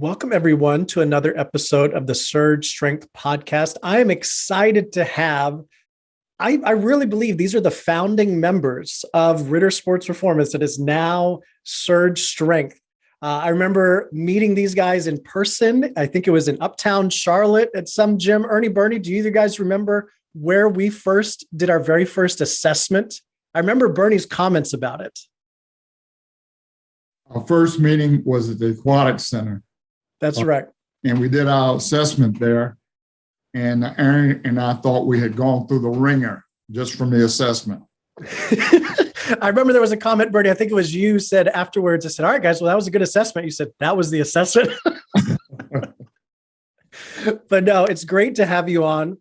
Welcome, everyone, to another episode of the Surge Strength Podcast. I am excited to have, I really believe these are the founding members of Ritter Sports Performance that is now Surge Strength. I remember meeting these guys in person. I think it was in Uptown Charlotte at some gym. Ernie Bernie, do you guys remember where we first did our very first assessment? I remember Bernie's comments about it. Our first meeting was at the Aquatic Center. That's right. And we did our assessment there. And Aaron and I thought we had gone through the ringer just from the assessment. I remember there was a comment, Bernie, I think it was you said afterwards, I said, all right, guys, well, that was a good assessment. You said, that was the assessment. But no, it's great to have you on.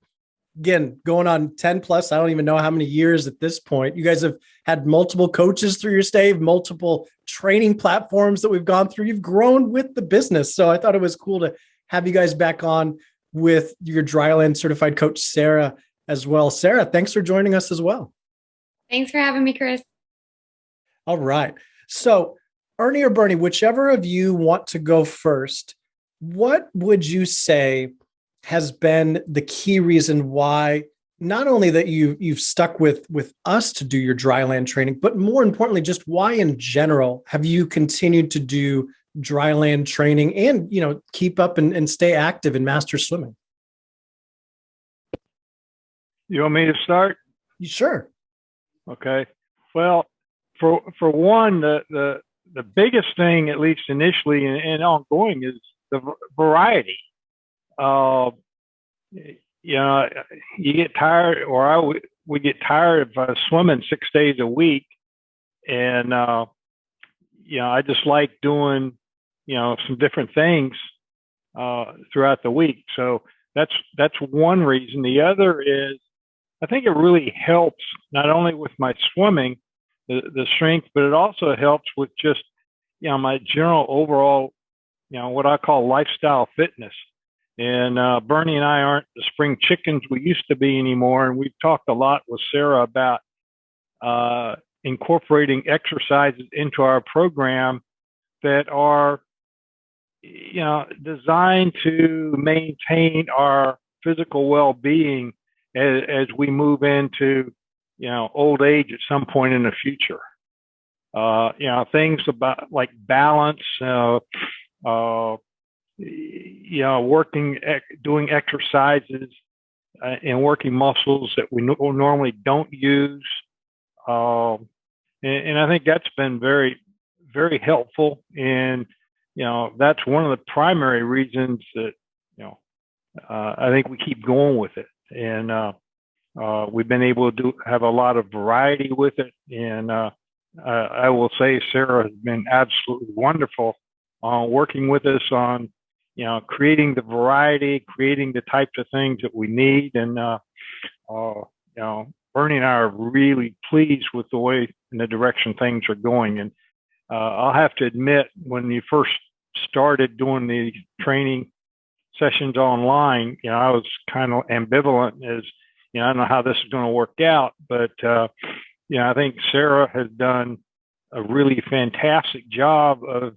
Again, going on 10 plus, I don't even know how many years at this point. You guys have had multiple coaches through your stay, multiple training platforms that we've gone through. You've grown with the business. So I thought it was cool to have you guys back on with your dryland certified coach, Sarah, as well. Sarah, thanks for joining us as well. Thanks for having me, Chris. All right. So Ernie or Bernie, whichever of you want to go first, what would you say has been the key reason why not only that you've stuck with us to do your dryland training, but more importantly, just why in general have you continued to do dryland training and, keep up and stay active in master swimming? You want me to start? Sure. Okay. Well, for one, the biggest thing, at least initially and ongoing, is the variety. You get tired, or we get tired of swimming 6 days a week, and I just like doing some different things throughout the week. So that's one reason. The other is I think it really helps not only with my swimming, the strength, but it also helps with just my general overall what I call lifestyle fitness. And Bernie and I aren't the spring chickens we used to be anymore. And we've talked a lot with Sarah about incorporating exercises into our program that are, designed to maintain our physical well-being as we move into, old age at some point in the future. Things about like balance, doing exercises and working muscles that we normally don't use. And I think that's been very, very helpful. And, that's one of the primary reasons that, I think we keep going with it. And we've been able to have a lot of variety with it. And I will say Sarah has been absolutely wonderful working with us on creating the variety, creating the types of things that we need. And, Bernie and I are really pleased with the way and the direction things are going. And I'll have to admit, when you first started doing the training sessions online, I was kind of ambivalent as, I don't know how this is going to work out, but, I think Sarah has done a really fantastic job of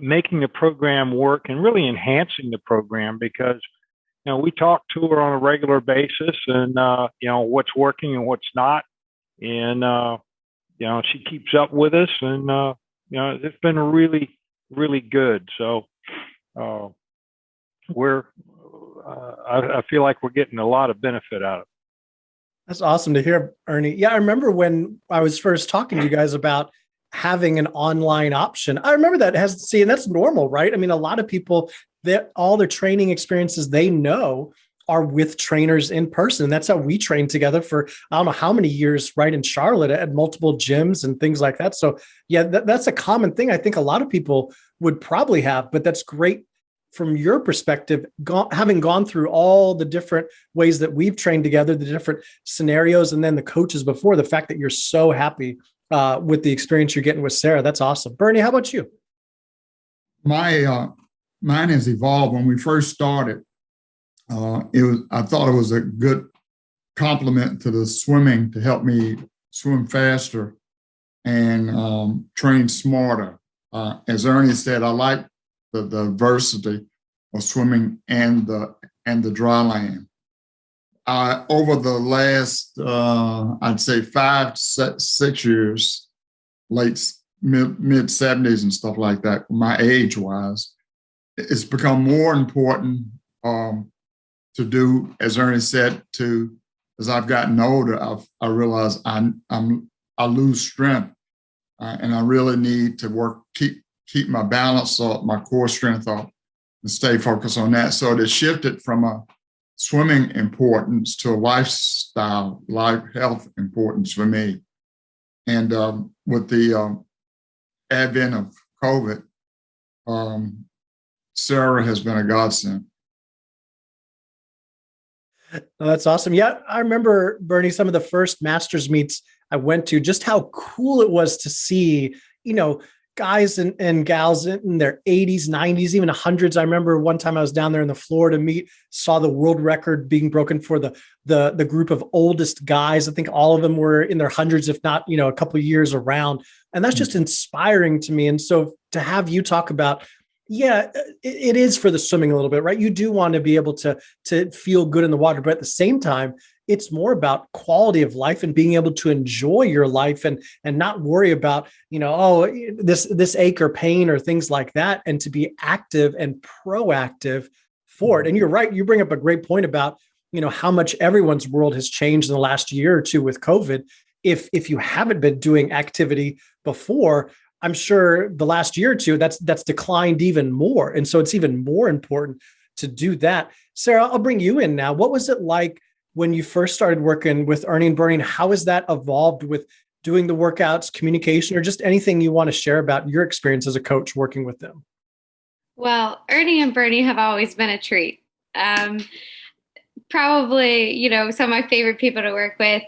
making the program work and really enhancing the program, because we talk to her on a regular basis and what's working and what's not, and she keeps up with us, and it's been really, really good. So I feel like we're getting a lot of benefit out of it. That's awesome to hear, Ernie. Yeah, I remember when I was first talking to you guys about having an online option. I remember that and that's normal, right? I mean, a lot of people, that all their training experiences they know are with trainers in person. And that's how we trained together for, I don't know how many years, right, in Charlotte at multiple gyms and things like that. So yeah, that's a common thing I think a lot of people would probably have, but that's great from your perspective, having gone through all the different ways that we've trained together, the different scenarios, and then the coaches before, the fact that you're so happy with the experience you're getting with Sarah. That's awesome. Bernie, how about you? Mine has evolved. When we first started, I thought it was a good complement to the swimming to help me swim faster and train smarter. As Ernie said, I like the diversity of swimming and the dry land. Over the last, I'd say 5 to 6 years, mid 70s and stuff like that, my age wise, it's become more important to do, as Ernie said, as I've gotten older, I realize I lose strength, and I really need to keep my balance up, my core strength up, and stay focused on that. So it has shifted from a swimming importance to a lifestyle, life health importance for me. And with the advent of COVID, Sarah has been a godsend. Oh, that's awesome. Yeah, I remember, Bernie, some of the first Masters meets I went to, just how cool it was to see, guys and gals in their 80s, 90s, even 100s. I remember one time I was down there in the Florida meet, saw the world record being broken for the group of oldest guys. I think all of them were in their hundreds, if not, a couple of years around. And that's just inspiring to me. And so to have you talk about, yeah, it is for the swimming a little bit, right? You do want to be able to feel good in the water, but at the same time, it's more about quality of life and being able to enjoy your life and not worry about, this ache or pain or things like that, and to be active and proactive for it. And you're right. You bring up a great point about, how much everyone's world has changed in the last year or two with COVID. If you haven't been doing activity before, I'm sure the last year or two, that's declined even more. And so it's even more important to do that. Sarah, I'll bring you in now. What was it like when you first started working with Ernie and Bernie? How has that evolved with doing the workouts, communication, or just anything you want to share about your experience as a coach working with them? Well, Ernie and Bernie have always been a treat. Probably, some of my favorite people to work with.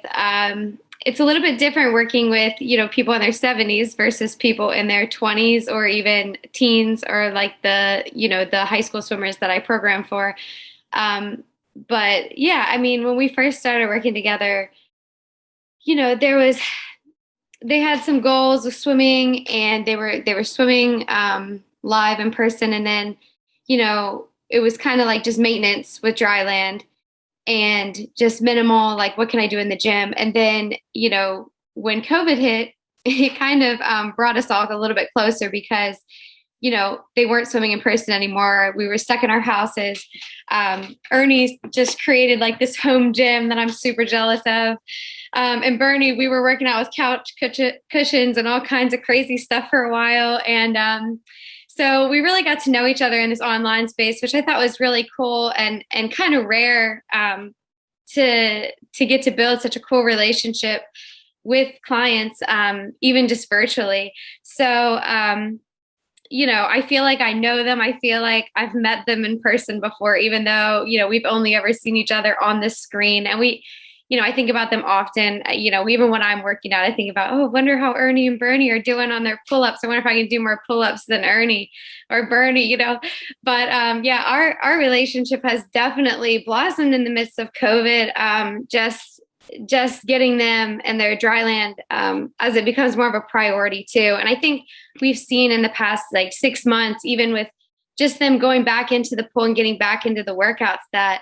It's a little bit different working with, people in their 70s versus people in their 20s or even teens, or like the high school swimmers that I program for. But yeah, I mean, when we first started working together, they had some goals with swimming, and they were swimming live in person. And then, it was kind of like just maintenance with dry land and just minimal, like, what can I do in the gym? And then, when COVID hit, it kind of brought us all a little bit closer because, they weren't swimming in person anymore. We were stuck in our houses. Ernie just created like this home gym that I'm super jealous of. And Bernie, we were working out with couch cushions and all kinds of crazy stuff for a while. And so we really got to know each other in this online space, which I thought was really cool and kind of rare to get to build such a cool relationship with clients, even just virtually. So, I feel like I know them. I feel like I've met them in person before, even though, we've only ever seen each other on the screen. And I think about them often, even when I'm working out, I think about, I wonder how Ernie and Bernie are doing on their pull-ups. I wonder if I can do more pull-ups than Ernie or Bernie, but our relationship has definitely blossomed in the midst of COVID. Just getting them and their dry land as it becomes more of a priority too. And I think we've seen in the past like 6 months, even with just them going back into the pool and getting back into the workouts, that,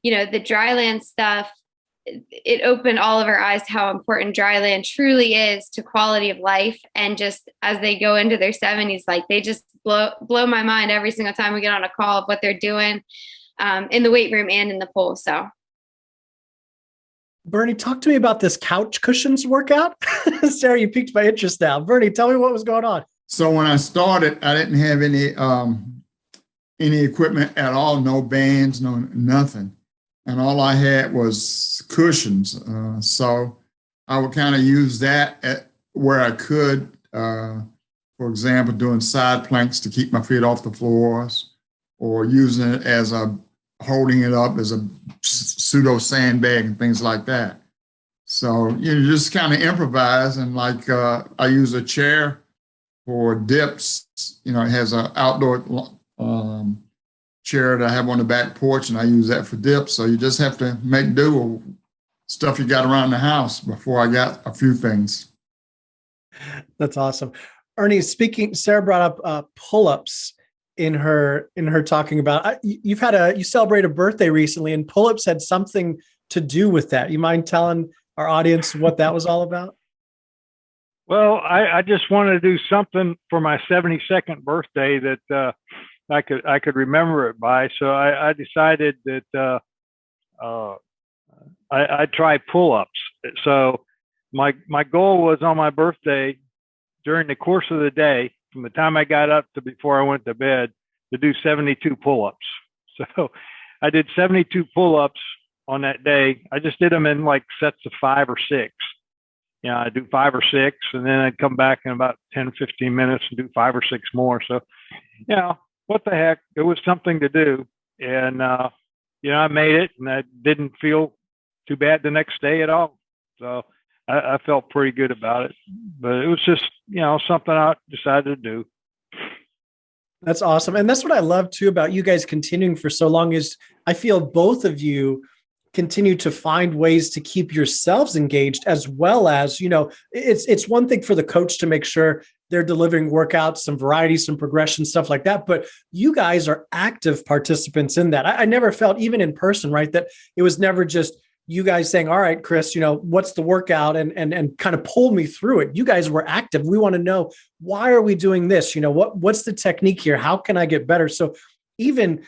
the dry land stuff, it opened all of our eyes to how important dry land truly is to quality of life. And just as they go into their 70s, like, they just blow my mind every single time we get on a call of what they're doing in the weight room and in the pool. So Bernie, talk to me about this couch cushions workout. Sarah, you piqued my interest now. Bernie, tell me what was going on. So when I started, I didn't have any equipment at all, no bands, no nothing. And all I had was cushions. So I would kind of use that where I could, for example, doing side planks to keep my feet off the floors, or using it as holding it up as a pseudo sandbag and things like that. So you just kind of improvise, and like I use a chair for dips. It has an outdoor chair that I have on the back porch, and I use that for dips. So you just have to make do with stuff you got around the house. Before I got a few things. That's awesome. Ernie, Sarah brought up pull-ups. in her talking about you celebrate a birthday recently, and pull-ups had something to do with that. You mind telling our audience what that was all about? Well, I just wanted to do something for my 72nd birthday that I could remember it by. So I decided that I'd try pull-ups. So my goal was on my birthday, during the course of the day, from the time I got up to before I went to bed, to do 72 pull-ups. So I did 72 pull-ups on that day. I just did them in like sets of 5 or 6. I'd do 5 or 6, and then I'd come back in about 10, 15 minutes and do 5 or 6 more. So, what the heck? It was something to do. And, I made it, and I didn't feel too bad the next day at all. So I felt pretty good about it. But it was just, something I decided to do. That's awesome. And that's what I love too about you guys continuing for so long is I feel both of you continue to find ways to keep yourselves engaged, as well as, it's one thing for the coach to make sure they're delivering workouts, some variety, some progression, stuff like that. But you guys are active participants in that. I never felt, even in person, right, that it was never just you guys saying, all right, Chris, what's the workout, and kind of pull me through it. You guys were active. We want to know, why are we doing this? What's the technique here? How can I get better? So even,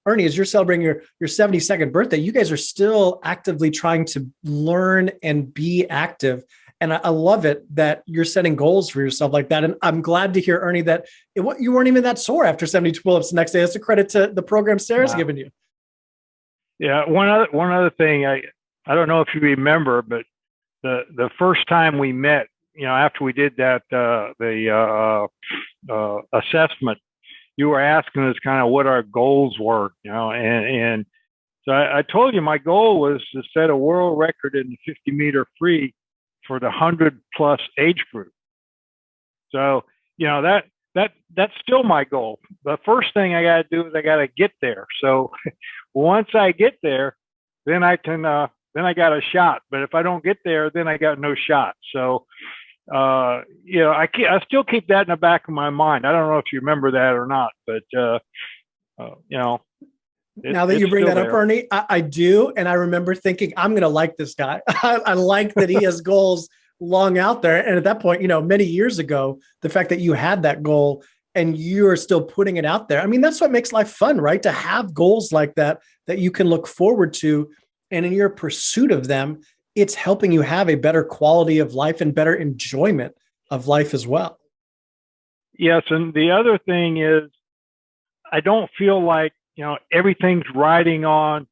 Ernie, as you're celebrating your 72nd birthday, you guys are still actively trying to learn and be active. And I love it that you're setting goals for yourself like that. And I'm glad to hear, Ernie, that you weren't even that sore after 72 pull-ups the next day. That's a credit to the program Sarah's given you. Yeah. One other thing, I don't know if you remember, but the first time we met, after we did that, the assessment, you were asking us kind of what our goals were, and so I told you my goal was to set a world record in the 50-meter free for the 100+ age group. So, that's still my goal. The first thing I got to do is I got to get there. So once I get there, then I can, then I got a shot. But if I don't get there, then I got no shot. So, I still keep that in the back of my mind. I don't know if you remember that or not, but, now that you bring that up, Ernie, I do. And I remember thinking, I'm going to like this guy. I like that he has goals long out there. And at that point, many years ago, the fact that you had that goal and you are still putting it out there. I mean, that's what makes life fun, right? To have goals like that you can look forward to. And in your pursuit of them, it's helping you have a better quality of life and better enjoyment of life as well. Yes. And the other thing is, I don't feel like, everything's riding on,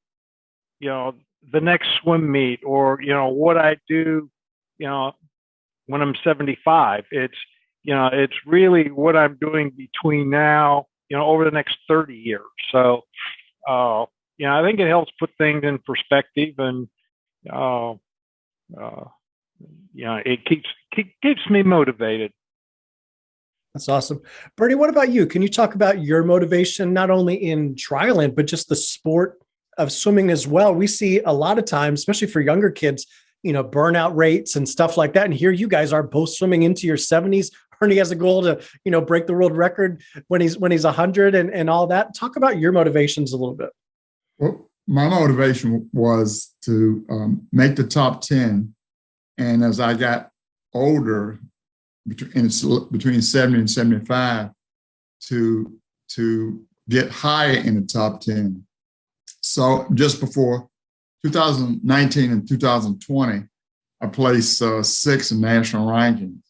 the next swim meet or, what I do, when I'm 75. It's really what I'm doing between now, over the next 30 years. So, I think it helps put things in perspective, and, it keeps me motivated. That's awesome. Bernie, what about you? Can you talk about your motivation, not only in dryland, but just the sport of swimming as well? We see a lot of times, especially for younger kids, burnout rates and stuff like that. And here you guys are both swimming into your 70s. Ernie has a goal to, break the world record when he's 100 and all that. Talk about your motivations a little bit. Well, my motivation was to make the top 10. And as I got older, between 70 and 75, to get higher in the top 10. So just before 2019 and 2020, I placed 6th in national rankings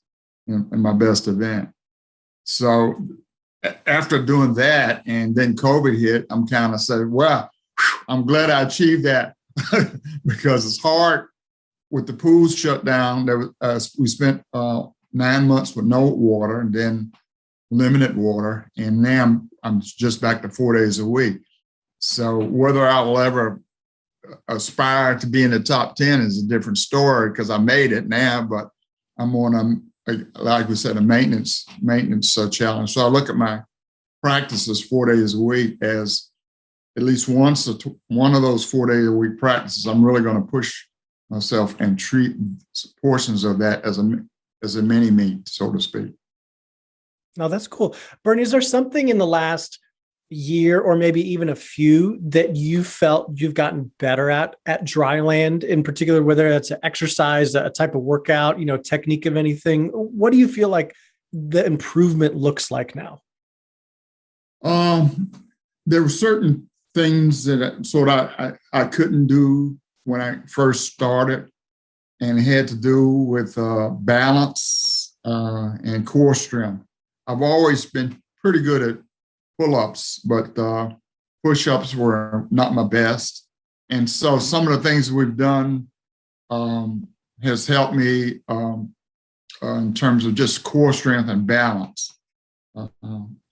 in my best event. So after doing that, and then COVID hit, I'm kind of saying, well, I'm glad I achieved that because it's hard with the pools shut down. We spent 9 months with no water and then limited water. And now I'm just back to 4 days a week. So whether I'll ever aspire to be in the top 10 is a different story because I made it now, but I'm on like we said, a maintenance challenge. So I look at my practices 4 days a week as at least one of those 4 days a week practices. I'm really going to push myself and treat portions of that as a mini meet, so to speak. No, that's cool. Bernie, is there something in the last year or maybe even a few that you felt you've gotten better at dry land in particular, whether it's an exercise, a type of workout, technique of anything? What do you feel like the improvement looks like now? There were certain things that I couldn't do when I first started, and it had to do with balance and core strength. I've always been pretty good at pull-ups, but push-ups were not my best. And so some of the things we've done has helped me in terms of just core strength and balance.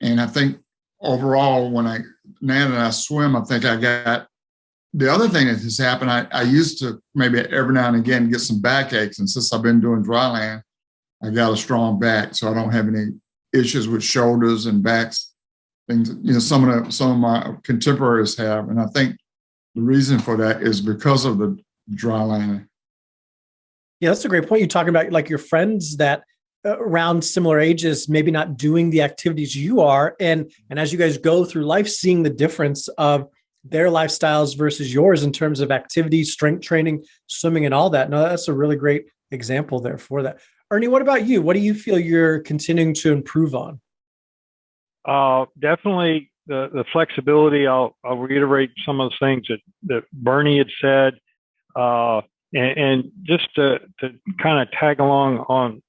And I think overall, now that I swim, I think I got the other thing that has happened. I used to maybe every now and again get some backaches, and since I've been doing dry land, I got a strong back, so I don't have any issues with shoulders and backs. Things some of my contemporaries have, and I think the reason for that is because of the dry land. Yeah, that's a great point. You're talking about like your friends that around similar ages, maybe not doing the activities you are. And as you guys go through life, seeing the difference of their lifestyles versus yours in terms of activity, strength training, swimming, and all that. No, that's a really great example there for that. Ernie, what about you? What do you feel you're continuing to improve on? Definitely the flexibility. I'll reiterate some of the things that Bernie had said. And just to kind of tag along on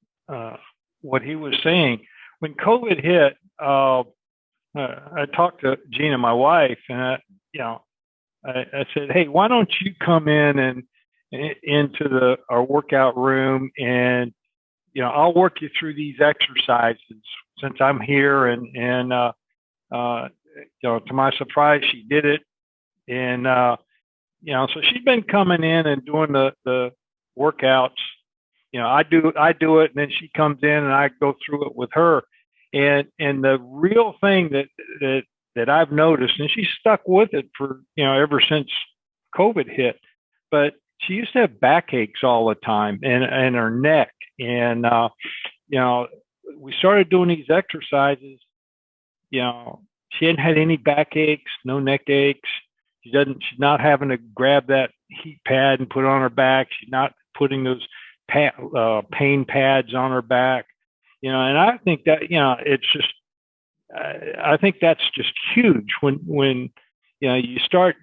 what he was saying, when COVID hit, I talked to Gina, my wife, and I said, "Hey, why don't you come in and into our workout room, and I'll work you through these exercises since I'm here." And to my surprise, she did it, and so she's been coming in and doing the workouts. I do it, and then she comes in and I go through it with her. And the real thing that I've noticed, and she's stuck with it for ever since COVID hit, but she used to have backaches all the time and her neck. And we started doing these exercises. She hadn't had any backaches, no neck aches. She's not having to grab that heat pad and put it on her back. She's not putting those pain pads on her back. And I think that it's just, I think that's just huge when you start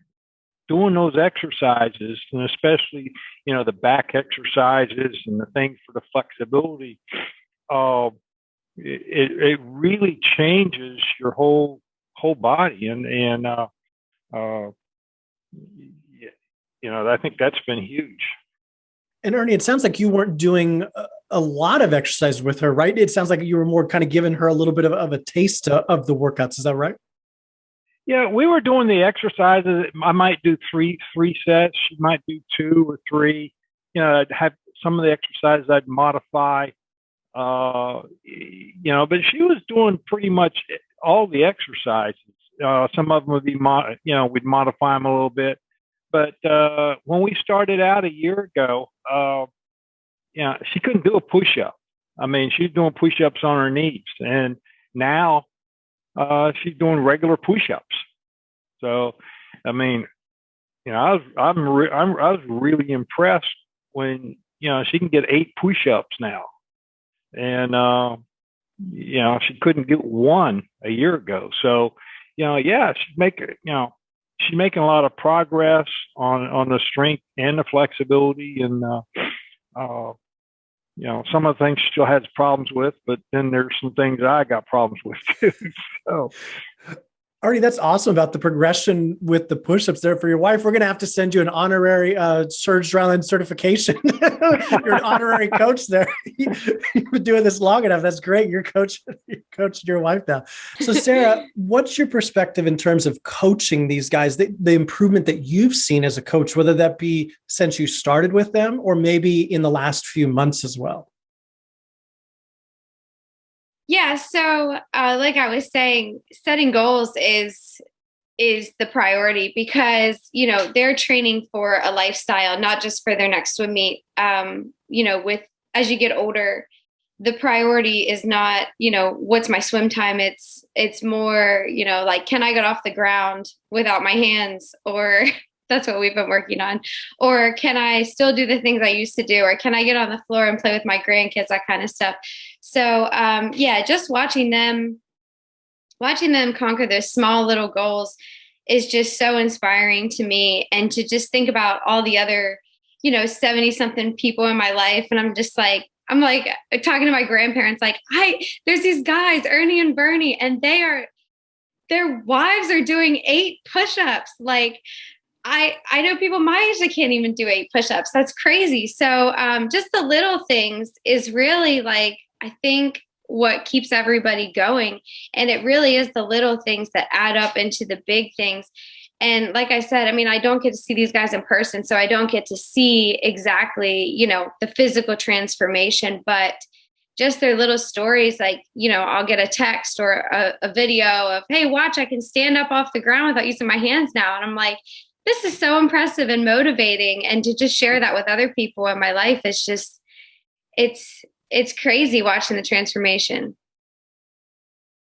doing those exercises, and especially the back exercises and the things for the flexibility. It really changes your whole body, and I think that's been huge. And Ernie, it sounds like you weren't doing a lot of exercise with her, right? It sounds like you were more kind of giving her a little bit of a taste of the workouts. Is that right? Yeah, we were doing the exercises. I might do three sets. She might do 2 or 3. I'd have some of the exercises I'd modify. But she was doing pretty much all the exercises. Some of them would be, we'd modify them a little bit. But when we started out a year ago, she couldn't do a push-up. I mean, she's doing push-ups on her knees, and now she's doing regular push-ups. So, I mean, I was really impressed when she can get 8 push-ups now, and she couldn't get 1 a year ago. So, she's making a lot of progress on the strength and the flexibility, and some of the things she still has problems with, but then there's some things I got problems with too. So, Artie, that's awesome about the progression with the push-ups there for your wife. We're going to have to send you an honorary Surge Dryland certification. You're an honorary coach there. You've been doing this long enough. That's great. You're coaching your wife now. So Sarah, what's your perspective in terms of coaching these guys, the improvement that you've seen as a coach, whether that be since you started with them or maybe in the last few months as well? Yeah. So, like I was saying, setting goals is the priority because, they're training for a lifestyle, not just for their next swim meet. As you get older, the priority is not, what's my swim time? It's more, like, can I get off the ground without my hands? Or that's what we've been working on. Or can I still do the things I used to do? Or can I get on the floor and play with my grandkids, that kind of stuff. So, yeah, just watching them conquer those small little goals is just so inspiring to me. And to just think about all the other, 70 something people in my life. And I'm like talking to my grandparents, like, there's these guys, Ernie and Bernie, and their wives are doing 8 push-ups. Like, I know people my age that can't even do 8 push-ups. That's crazy. So just the little things is really, like, I think, what keeps everybody going. And it really is the little things that add up into the big things. And like I said, I mean, I don't get to see these guys in person, so I don't get to see exactly, the physical transformation, but just their little stories. Like, I'll get a text or a video of, hey, watch, I can stand up off the ground without using my hands now. And I'm like, this is so impressive and motivating. And to just share that with other people in my life is just, it's crazy watching the transformation.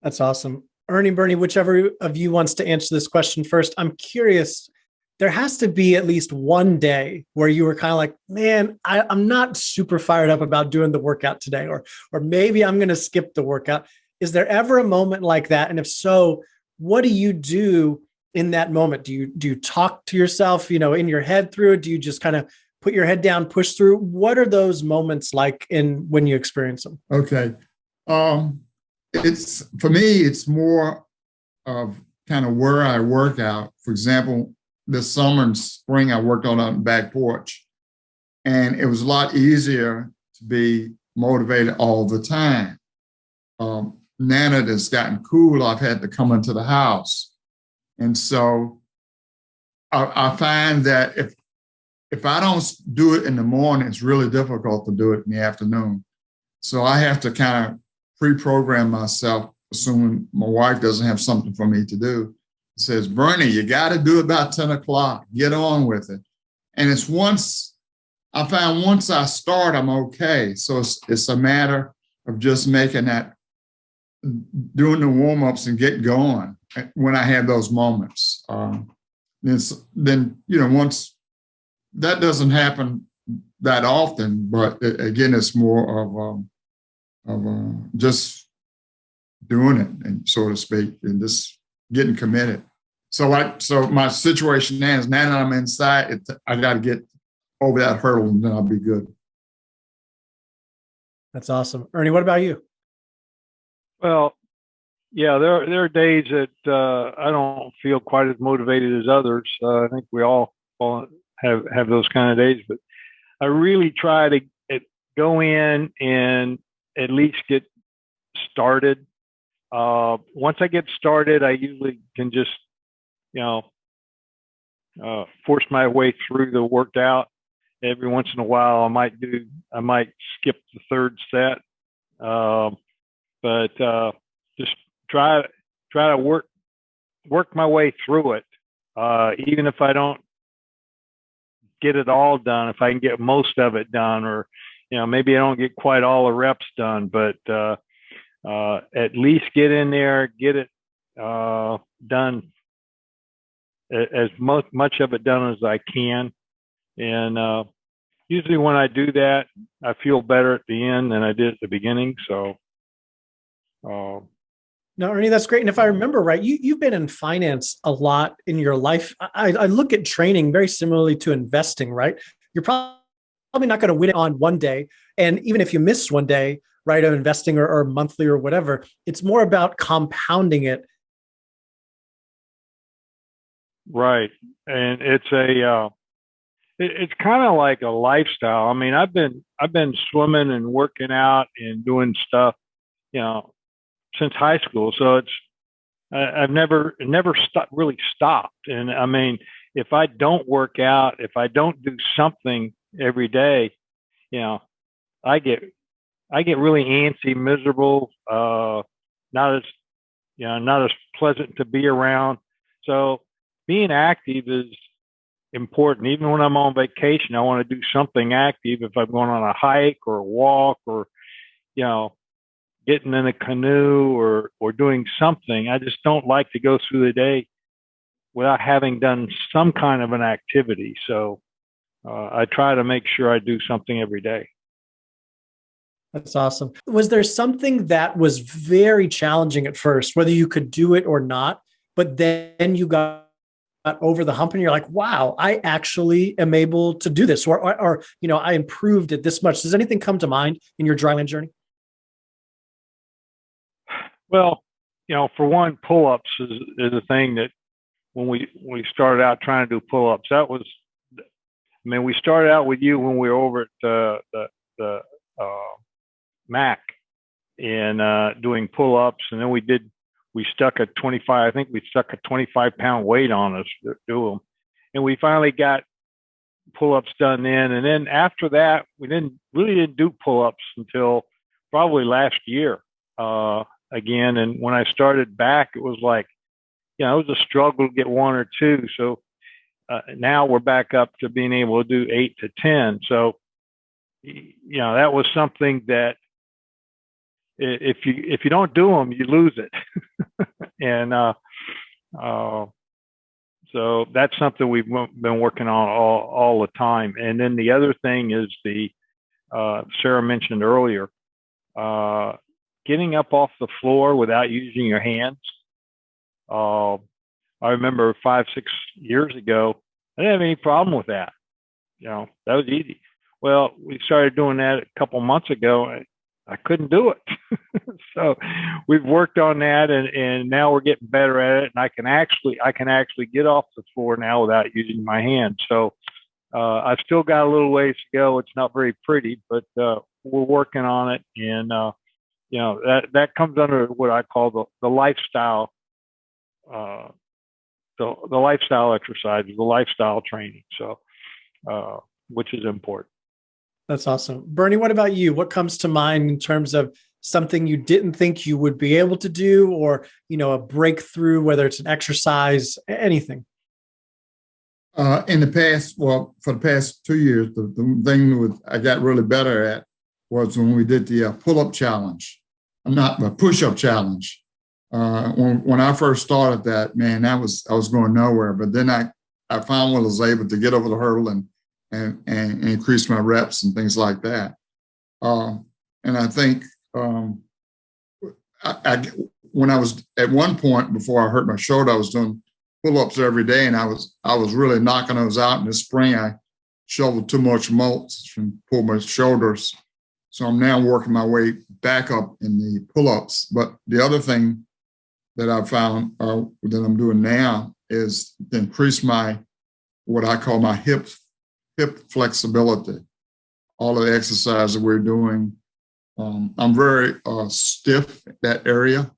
That's awesome. Ernie, Bernie, whichever of you wants to answer this question first, I'm curious. There has to be at least one day where you were kind of like, man, I'm not super fired up about doing the workout today, or maybe I'm going to skip the workout. Is there ever a moment like that? And if so, what do you do in that moment? Do you talk to yourself, in your head through it? Do you just kind of put your head down, push through? What are those moments like when you experience them? Okay. It's, for me, it's more of kind of where I work out. For example, this summer and spring, I worked on the back porch, and it was a lot easier to be motivated all the time. Now that it's gotten cool, I've had to come into the house. And so I find that if I don't do it in the morning, it's really difficult to do it in the afternoon. So I have to kind of pre-program myself, assuming my wife doesn't have something for me to do. It says, Bernie, you got to do it about 10 o'clock. Get on with it. And it's once I start, I'm okay. So it's a matter of just making that, doing the warm-ups and get going when I have those moments. Then, once that doesn't happen that often, but again, it's more of just doing it, and so to speak, and just getting committed. So my situation now is, now that I'm inside, I got to get over that hurdle, and then I'll be good. That's awesome. Ernie, what about you? Well, yeah, there are days that I don't feel quite as motivated as others. I think we all have those kind of days, but I really try to go in and at least get started. Once I get started, I usually can just, force my way through the workout. Every once in a while, I might skip the third set, but just try to work my way through it. Even if I don't get it all done, if I can get most of it done, or maybe I don't get quite all the reps done, but at least get in there, get it done, as much of it done as I can. And usually when I do that, I feel better at the end than I did at the beginning. So no, Ernie, that's great. And if I remember right, you've been in finance a lot in your life. I look at training very similarly to investing, right? You're probably not going to win it on one day. And even if you miss one day, right, of investing or monthly or whatever, it's more about compounding it. Right. And it's kind of like a lifestyle. I mean, I've been swimming and working out and doing stuff, since high school. So I've never really stopped. And I mean, if I don't work out, if I don't do something every day, I get really antsy, miserable, not as pleasant to be around. So being active is important. Even when I'm on vacation, I want to do something active. If I'm going on a hike or a walk, or you know, getting in a canoe or doing something. I just don't like to go through the day without having done some kind of an activity. So I try to make sure I do something every day. That's awesome. Was there something that was very challenging at first, whether you could do it or not, but then you got over the hump and you're like, wow, I actually am able to do this, or I improved it this much. Does anything come to mind in your dryland journey? Well, for one, pull-ups is a thing that when we started out trying to do pull-ups, we started out with you when we were over at the Mac and doing pull-ups, and then we stuck a 25, I think we stuck a 25-pound weight on us to do them. And we finally got pull-ups done then. And then after that, we didn't do pull-ups until probably last year again. And when I started back, it was like, it was a struggle to get one or two. So now we're back up to being able to do 8 to 10. So, that was something that if you don't do them, you lose it. And so that's something we've been working on all the time. And then the other thing is Sarah mentioned earlier, getting up off the floor without using your hands. I remember 5-6 years ago, I didn't have any problem with that. That was easy. Well, we started doing that a couple months ago. I couldn't do it. So we've worked on that, and now we're getting better at it. And I can actually get off the floor now without using my hands. So I've still got a little ways to go. It's not very pretty, but we're working on it. And that comes under what I call the lifestyle, the lifestyle exercises, the lifestyle training. So which is important. That's awesome. Bernie, what about you? What comes to mind in terms of something you didn't think you would be able to do, or, a breakthrough, whether it's an exercise, anything? In the past, for the past 2 years, the thing I got really better at was when we did the pull-up challenge, not the push-up challenge. When I first started that, man, I was going nowhere. But then I finally was able to get over the hurdle and increase my reps and things like that. And I think when I was at one point before I hurt my shoulder, I was doing pull-ups every day, and I was really knocking those out. In the spring, I shoveled too much mulch and pulled my shoulders. So I'm now working my way back up in the pull-ups. But the other thing that I found that I'm doing now is to increase what I call my hip flexibility. All of the exercise that we're doing, I'm very stiff in that area.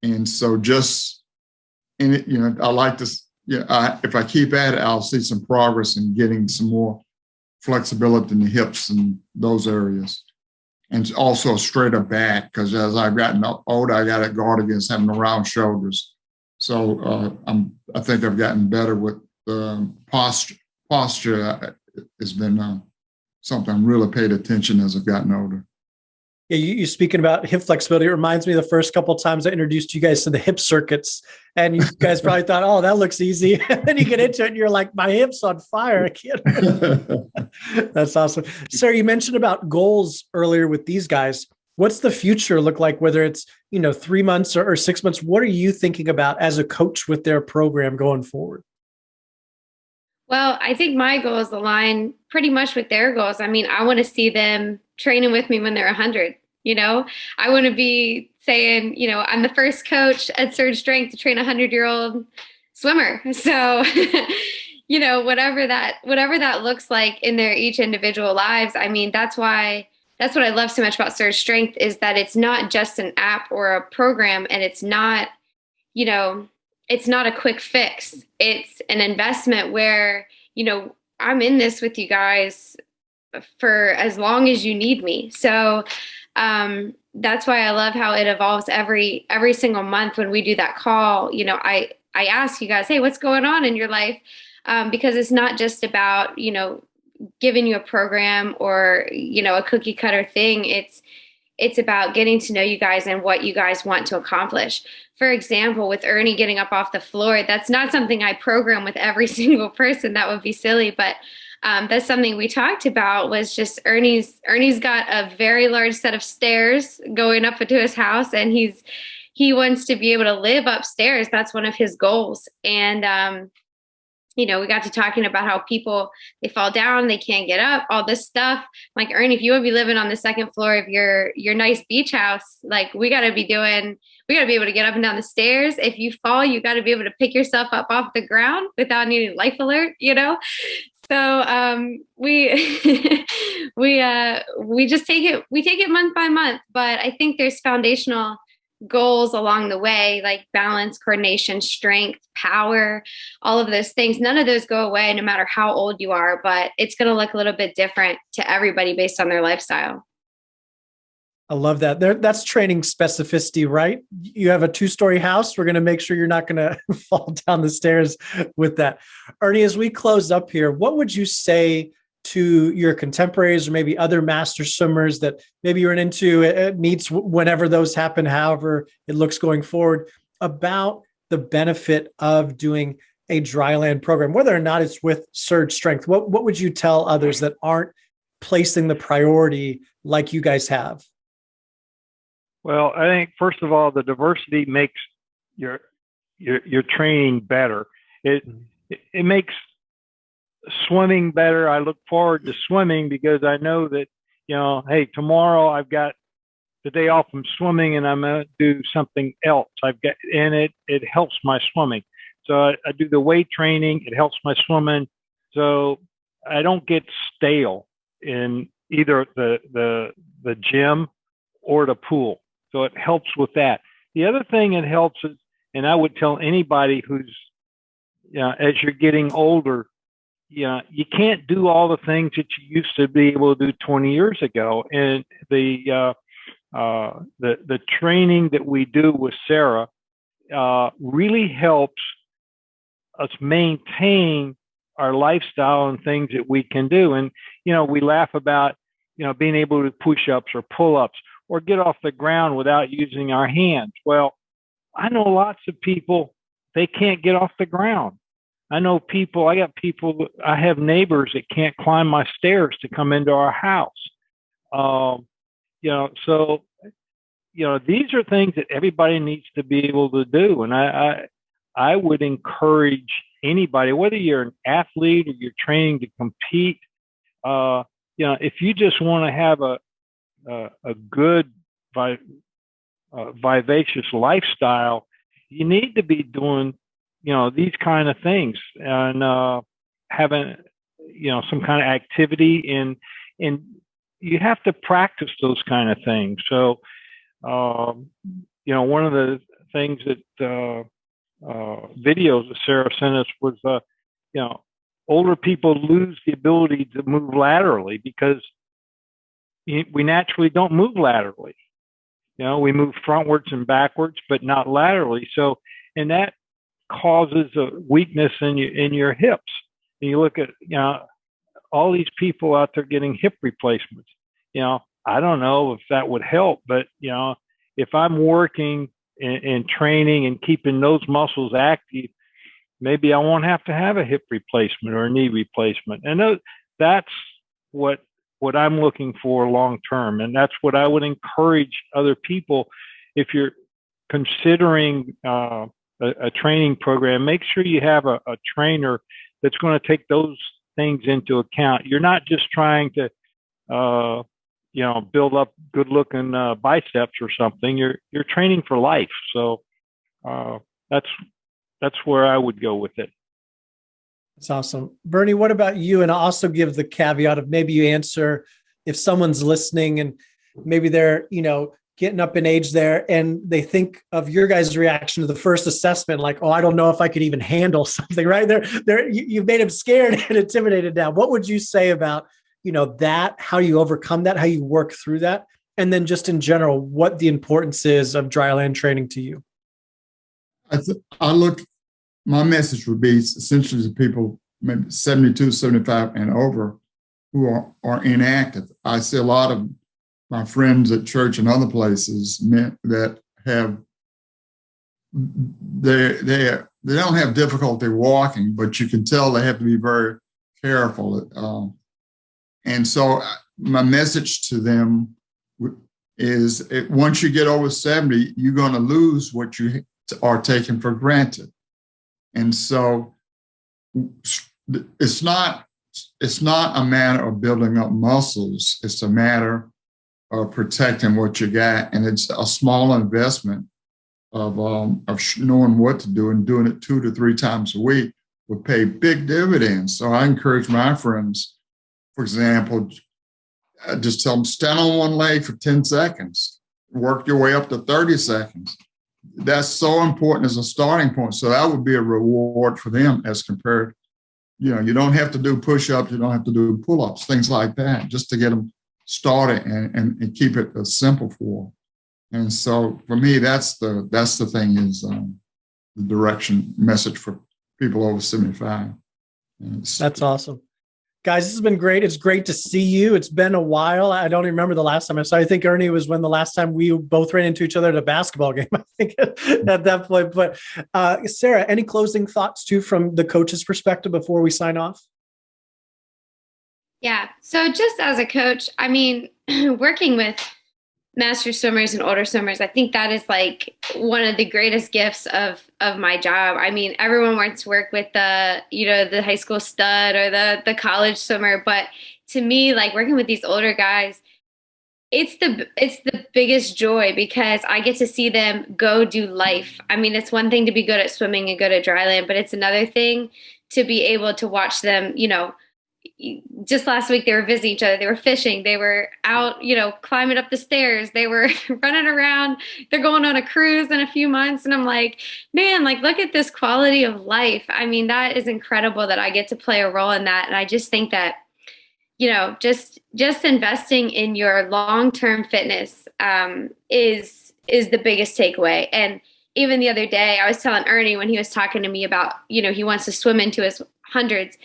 And so just in it, I like to, if I keep at it, I'll see some progress in getting some more flexibility in the hips and those areas. And also a straighter back, because as I've gotten older, I got to guard against having the round shoulders. So I think I've gotten better with posture. Posture has been something I'm really paid attention as I've gotten older. Yeah, you speaking about hip flexibility, it reminds me of the first couple of times I introduced you guys to the hip circuits, and you guys probably thought, oh, that looks easy. And then you get into it and you're like, my hip's on fire. I can't. That's awesome. Sarah, you mentioned about goals earlier with these guys. What's the future look like, whether it's, 3 months or 6 months? What are you thinking about as a coach with their program going forward? Well, I think my goals align pretty much with their goals. I mean, I want to see them training with me when they're 100. I want to be saying, I'm the first coach at Surge Strength to train a 100-year-old swimmer. So, whatever that looks like in their each individual lives. I mean, that's what I love so much about Surge Strength is that it's not just an app or a program, and it's not, it's not a quick fix. It's an investment where, I'm in this with you guys for as long as you need me. So that's why I love how it evolves every single month when we do that call. I ask you guys, hey, what's going on in your life? Because it's not just about, giving you a program or, a cookie cutter thing. it's about getting to know you guys and what you guys want to accomplish. For example, with Ernie getting up off the floor, that's not something I program with every single person. That would be silly, but that's something we talked about, was just Ernie's got a very large set of stairs going up into his house, and he wants to be able to live upstairs. That's one of his goals. And we got to talking about how people, they fall down, they can't get up, all this stuff. Like, Ernie, if you would be living on the second floor of your nice beach house, like, we got to be able to get up and down the stairs. If you fall, you got to be able to pick yourself up off the ground without needing life alert, So we we just take it month by month. But I think there's foundational goals along the way, like balance, coordination, strength, power, all of those things. None of those go away no matter how old you are, but it's going to look a little bit different to everybody based on their lifestyle. I love that. That's training specificity, right? You have a 2-story house. We're going to make sure you're not going to fall down the stairs with that. Ernie, as we close up here, what would you say to your contemporaries or maybe other master swimmers that maybe you're into meets whenever those happen, however it looks going forward, about the benefit of doing a dryland program, whether or not it's with Surge Strength? What would you tell others that aren't placing the priority like you guys have? Well, I think, first of all, the diversity makes your training better. It makes swimming better. I look forward to swimming because I know that, hey, tomorrow I've got the day off from swimming and I'm going to do something else. It helps my swimming. So I do the weight training. It helps my swimming. So I don't get stale in either the gym or the pool. So it helps with that. The other thing it helps is, and I would tell anybody who's, as you're getting older, you can't do all the things that you used to be able to do 20 years ago. And the training that we do with Sarah really helps us maintain our lifestyle and things that we can do. And, we laugh about, being able to push-ups or pull-ups or get off the ground without using our hands. Well, I know lots of people, they can't get off the ground. I have neighbors that can't climb my stairs to come into our house. So these are things that everybody needs to be able to do. And I would encourage anybody, whether you're an athlete or you're training to compete, if you just want to have a good, vivacious lifestyle, you need to be doing, these kind of things and having, some kind of activity, and you have to practice those kind of things. So, one of the things that videos that Sarah sent us was, older people lose the ability to move laterally because we naturally don't move laterally. We move frontwards and backwards, but not laterally. So, and that causes a weakness in your hips. And you look at, all these people out there getting hip replacements. I don't know if that would help, but, if I'm working and training and keeping those muscles active, maybe I won't have to have a hip replacement or a knee replacement. And that's what I'm looking for long term. And that's what I would encourage other people. If you're considering a training program, make sure you have a trainer that's going to take those things into account. You're not just trying to, build up good looking biceps or something. You're training for life. So that's where I would go with it. That's awesome. Bernie, what about you? And I'll also give the caveat of maybe you answer if someone's listening and maybe they're, getting up in age there and they think of your guys' reaction to the first assessment, like, oh, I don't know if I could even handle something, right? You've made them scared and intimidated now. What would you say about, that, how you overcome that, how you work through that? And then just in general, what the importance is of dryland training to you? My message would be essentially to people maybe 72, 75 and over who are inactive. I see a lot of my friends at church and other places meant that they don't have difficulty walking, but you can tell they have to be very careful. And so my message to them is once you get over 70, you're going to lose what you are taking for granted. And so it's not a matter of building up muscles. It's a matter of protecting what you got. And it's a small investment of knowing what to do, and doing it 2 to 3 times a week will pay big dividends. So I encourage my friends, for example, I just tell them, stand on one leg for 10 seconds, work your way up to 30 seconds. That's so important as a starting point. So that would be a reward for them as compared, you don't have to do push-ups, you don't have to do pull-ups, things like that, just to get them started and keep it simple for them. And so for me, that's the thing, is the direction message for people over 75. That's awesome. Guys, this has been great. It's great to see you. It's been a while. I don't even remember the last time I saw you. I think, Ernie, was when the last time we both ran into each other at a basketball game, I think, at that point. But Sarah, any closing thoughts too from the coach's perspective before we sign off? Yeah. So just as a coach, I mean, working with master swimmers and older swimmers, I think that is like one of the greatest gifts of my job. I mean, everyone wants to work with the high school stud or the college swimmer, but to me, like, working with these older guys, it's the biggest joy, because I get to see them go do life. I mean, it's one thing to be good at swimming and good at dryland, but it's another thing to be able to watch them, just last week they were visiting each other, they were fishing, they were out, climbing up the stairs, they were running around, they're going on a cruise in a few months. And I'm like, man, like, look at this quality of life. I mean, that is incredible that I get to play a role in that. And I just think that, just investing in your long-term fitness is the biggest takeaway. And even the other day, I was telling Ernie, when he was talking to me about, he wants to swim into his hundreds.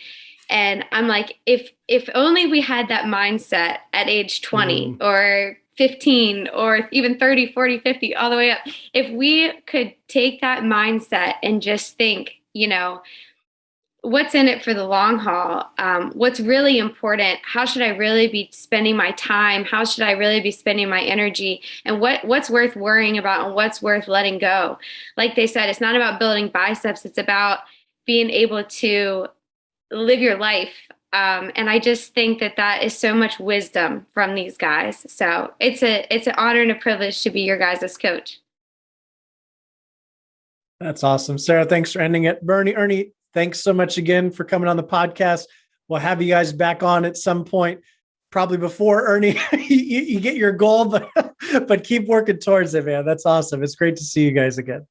And I'm like, if only we had that mindset at age 20 or 15 or even 30, 40, 50, all the way up. If we could take that mindset and just think, what's in it for the long haul? What's really important? How should I really be spending my time? How should I really be spending my energy? And what's worth worrying about and what's worth letting go? Like they said, it's not about building biceps. It's about being able to live your life. And I just think that is so much wisdom from these guys. So it's an honor and a privilege to be your guys' coach. That's awesome. Sarah, thanks for ending it. Ernie, thanks so much again for coming on the podcast. We'll have you guys back on at some point, probably before Ernie, you get your goal, but keep working towards it, man. That's awesome. It's great to see you guys again.